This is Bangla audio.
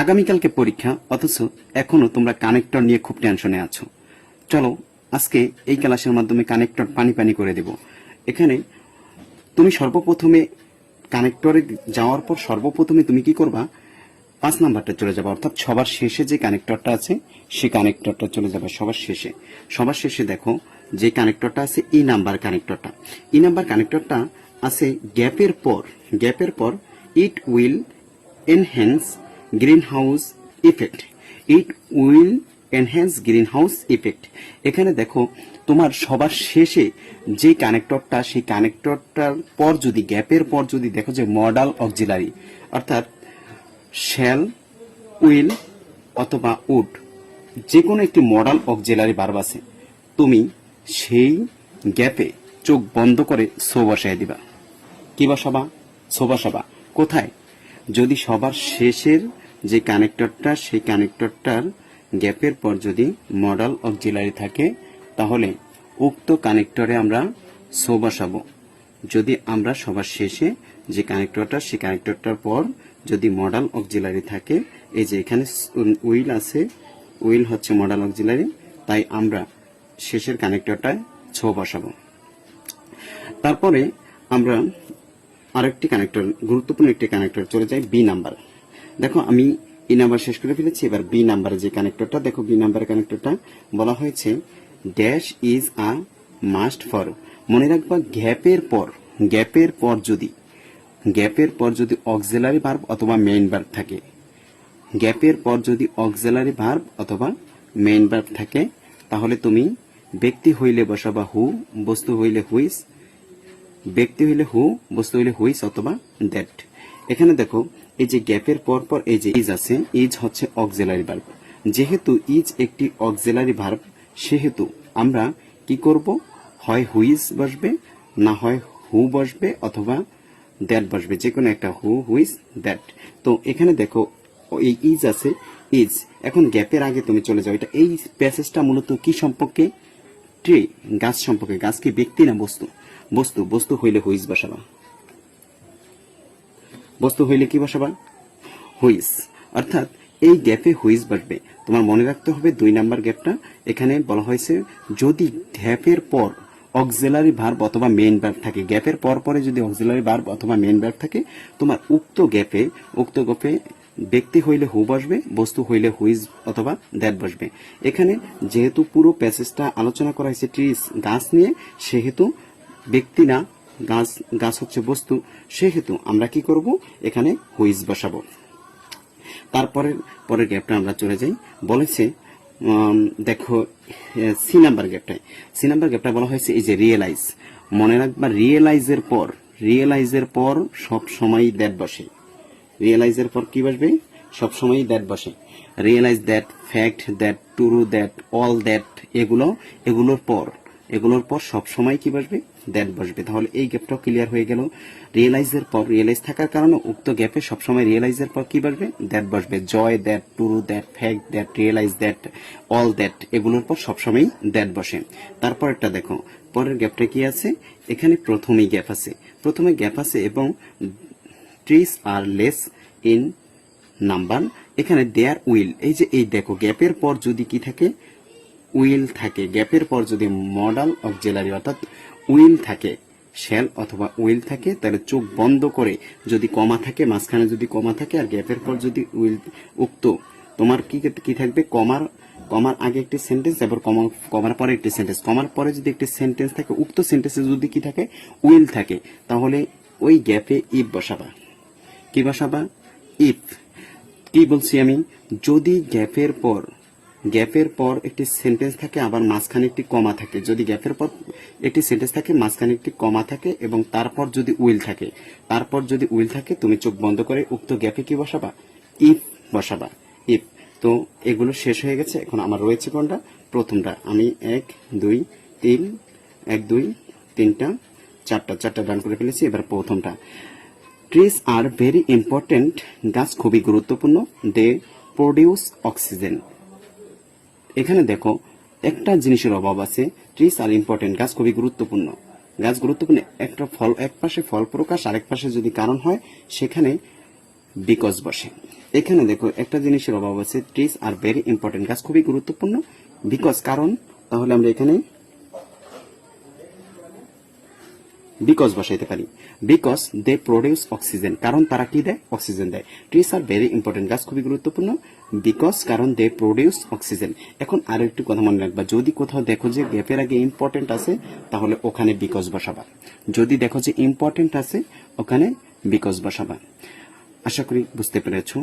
আগামীকালকে পরীক্ষা, অথচ এখনো তোমরা কানেক্টর নিয়ে খুব টেনশনে আছো। চলো আজকে এই ক্লাসের মাধ্যমে কানেক্টর পানি পানি করে দেব। এখানে তুমি সর্বপ্রথমে কানেক্টরে যাওয়ার পর সর্বপ্রথমে তুমি কি করবা, 5 নাম্বারটা চলে যাবে, অর্থাৎ সবার শেষে যে কানেক্টরটা আছে সেই কানেক্টরটা চলে যাবে সবার শেষে। সবার শেষে দেখো যে কানেক্টরটা আছে ই নাম্বার কানেক্টরটা। ই নাম্বার কানেক্টরটা আছে গ্যাপের পর it will enhance greenhouse effect. It will enhance greenhouse effect. এখানে দেখো তোমার সবার শেষে যে কানেক্টরটা, সেই কানেক্টরটার পর যদি গ্যাপের পর যদি দেখো যে মডাল অক্সিলারি, অর্থাৎ শ্যাল, উইল অথবা উড, যে কোনো একটি মডাল অক্সিলারি ভার্ব আছে, তুমি সেই গ্যাপে চোখ বন্ধ করে সো বসায় দিবা। কি বসাবা? সো বসাবা। কোথায়? যদি সবার শেষের যে কানেক্টরটা, সেই কানেক্টরটার গ্যাপের পর যদি মডাল অক্সিলারি থাকে, তাহলে উক্ত কানেক্টরে আমরা সো বসাবো। যদি আমরা সবার শেষে যে কানেক্টরটা, সেই কানেক্টরটার পর যদি মডাল অক্সিলারি থাকে, এই যে এখানে উইল আছে, উইল হচ্ছে মডাল অক্সিলারি, তাই আমরা শেষের কানেক্টরটায় সো বসাবো। তারপরে আমরা আরেকটি কানেক্টর, গুরুত্বপূর্ণ একটি কানেক্টর চলে যায় বি নাম্বার। দেখো আমি ই নাম্বার শেষ করে ফেলেছি, এবার বি নাম্বারের যে কানেক্টরটা, দেখো বি নাম্বারের কানেক্টরটা বলা হয়েছে dash is a must for. মনে রাখবা গ্যাপের পর যদি অক্সিলারি ভার্ব অথবা মেইন ভার্ব থাকে, গ্যাপের পর যদি অক্সিলারি ভার্ব অথবা মেইন ভার্ব থাকে, তাহলে তুমি ব্যক্তি হইলে বসাবা হু, বস্তু হইলে হুইস, ব্যক্তি হইলে হু, বস্তু হইলে হুইস অথবা দ্যাট। এখানে দেখো এই যে গ্যাপের পর এই যে ইজ আছে, ইজ হচ্ছে অক্সিলারি ভার্ব। যেহেতু ইজ একটি অক্সিলারি ভার্ব, সেহেতু আমরা কি করব, হয় হুইস বসবে, না হয় হু বসবে অথবা দ্যাট বসবে, যে কোনো একটা, হু, হুইস, দ্যাট। তো এখানে দেখো এই ইজ আছে, ইজ। এখন গ্যাপের আগে তুমি চলে যাও। এটা এই প্যাসেজটা মূলত কি সম্পর্কে? ট্রি, গাছ সম্পর্কে। গাছ কি ব্যক্তি না বস্তু? বস্তু হইলে হুইস বসাবা। বস্তু হইলে কি বসাবা? হুইস। অর্থাৎ এই গ্যাপে হুইস বসবে। তোমার মনে রাখতে হবে 2 নাম্বার গ্যাপটা। এখানে বলা হয়েছে যদি গ্যাপের পর অক্সিলারি ভার্ব অথবা মেইন ভার্ব থাকে, গ্যাপের পরে যদি অক্সিলারি ভার্ব অথবা মেইন ভার্ব থাকে, তোমার উক্ত গ্যাপে ব্যক্তি হইলে হু বসবে, বস্তু হইলে হুইজ অথবা দ্যাট বসবে। এখানে যেহেতু পুরো প্যাসেজটা আলোচনা করা হয়েছে ট্রিজ, গাছ নিয়ে, সেহেতু ব্যক্তি না, গাছ হচ্ছে বস্তু, সেহেতু আমরা কি করব, এখানে হুইজ বসাবো। পরের গ্যাপটা আমরা চলে যাই। বলেছে দেখো সি নাম্বার গ্যাপটা বলা হয়েছে এই যে রিয়েলাইজ। মনে রাখবা রিয়েলাইজের পর সব সময় দ্যাট বসে। রিয়েলাইজের পর কি বসবে? সব সময় দ্যাট বসে। Realize that, fact that, true that, all that, এগুলোর পর সব সময় কি বসবে? দ্যাট বসবে। তাহলে এই গ্যাপটাও ক্লিয়ার হয়ে গেল। রিয়েলাইজ থাকার কারণে উক্ত গ্যাপে সবসময় রিয়েলাইজের পর কি বসবে? দ্যাট বসবে। জয় that, true that, fact that, realize that, all that, এগুলোর পর সবসময় দ্যাট বসে। তারপরটা দেখো, পরের গ্যাপটা কি আছে? এখানে প্রথমে গ্যাপ আছে এবং trees are less in number. এখানে দেয়ার উইল, এই দেখো গ্যাপের পর যদি কি থাকে? উইল থাকে। গ্যাপের পর যদি মডাল অক্সিলারি অর্থাৎ উইল থাকে, শ্যাল অথবা উইল থাকে, তাহলে চোখ বন্ধ করে, যদি কমা থাকে, মাঝখানে যদি কমা থাকে, আর গ্যাপের পর যদি উইল, উক্ত তোমার কি থাকবে? কমার আগে একটি সেন্টেন্স, এবার কমার পরে একটি সেন্টেন্স, কমার পরে যদি একটি সেন্টেন্স থাকে, উক্ত সেন্টেন্সে যদি কি থাকে? উইল থাকে, তাহলে ওই গ্যাপে ইফ বসাবা। কি বসাবা? ইফ। কি বলছি আমি? যদি গ্যাপের পর একটি সেন্টেন্স থাকে, আবার মাঝখানে একটি কমা থাকে, যদি গ্যাপের পর একটি সেন্টেন্স থাকে, মাঝখানে একটি কমা থাকে, এবং তারপর যদি উইল থাকে, তুমি চোখ বন্ধ করে উক্ত গ্যাপে কি বসাবা? ইফ বসাবা। ইফ। তো এগুলো শেষ হয়ে গেছে। এখন আমার রয়েছে কোনটা? প্রথমটা। আমি 1 2 3 চারটা ডান করে ফেলেছি। এবার প্রথমটা, ট্রিজ আর ভেরি ইম্পর্টেন্ট। গাছ খুবই গুরুত্বপূর্ণ। দে প্রডিউস অক্সিজেন। এখানে দেখো একটা জিনিসের অভাব আছে। ট্রিজ আর ইম্পর্টেন্ট, গাছ খুবই গুরুত্বপূর্ণ। একটা ফল, এক পাশে ফল প্রকাশ, আরেক পাশে যদি কারণ হয়, সেখানে বিকজ বসে। এখানে দেখো একটা জিনিসের অভাব আছে, ট্রিজ আর ভেরি ইম্পর্টেন্ট, গাছ খুবই গুরুত্বপূর্ণ, বিকজ কারণ, তাহলে আমরা এখানে বিকজ বসাইতে পারি। বিকজ দে প্রডিউস অক্সিজেন, কারণ তারা কি দেয়, অক্সিজেন দেয়। ট্রিজ আর ভেরি ইম্পর্টেন্ট, গাছ খুবই গুরুত্বপূর্ণ, বিকজ কারণ দে প্রডিউস অক্সিজেন। এখন আরো একটু কথা মনে রাখবা, যদি কোথাও দেখো যে গ্যাপের আগে ইম্পর্টেন্ট আছে তাহলে ওখানে বিকজ বসাবা, যদি দেখো যে ইম্পর্টেন্ট আছে ওখানে বিকজ বসাবা। আশা করি বুঝতে পেরেছো।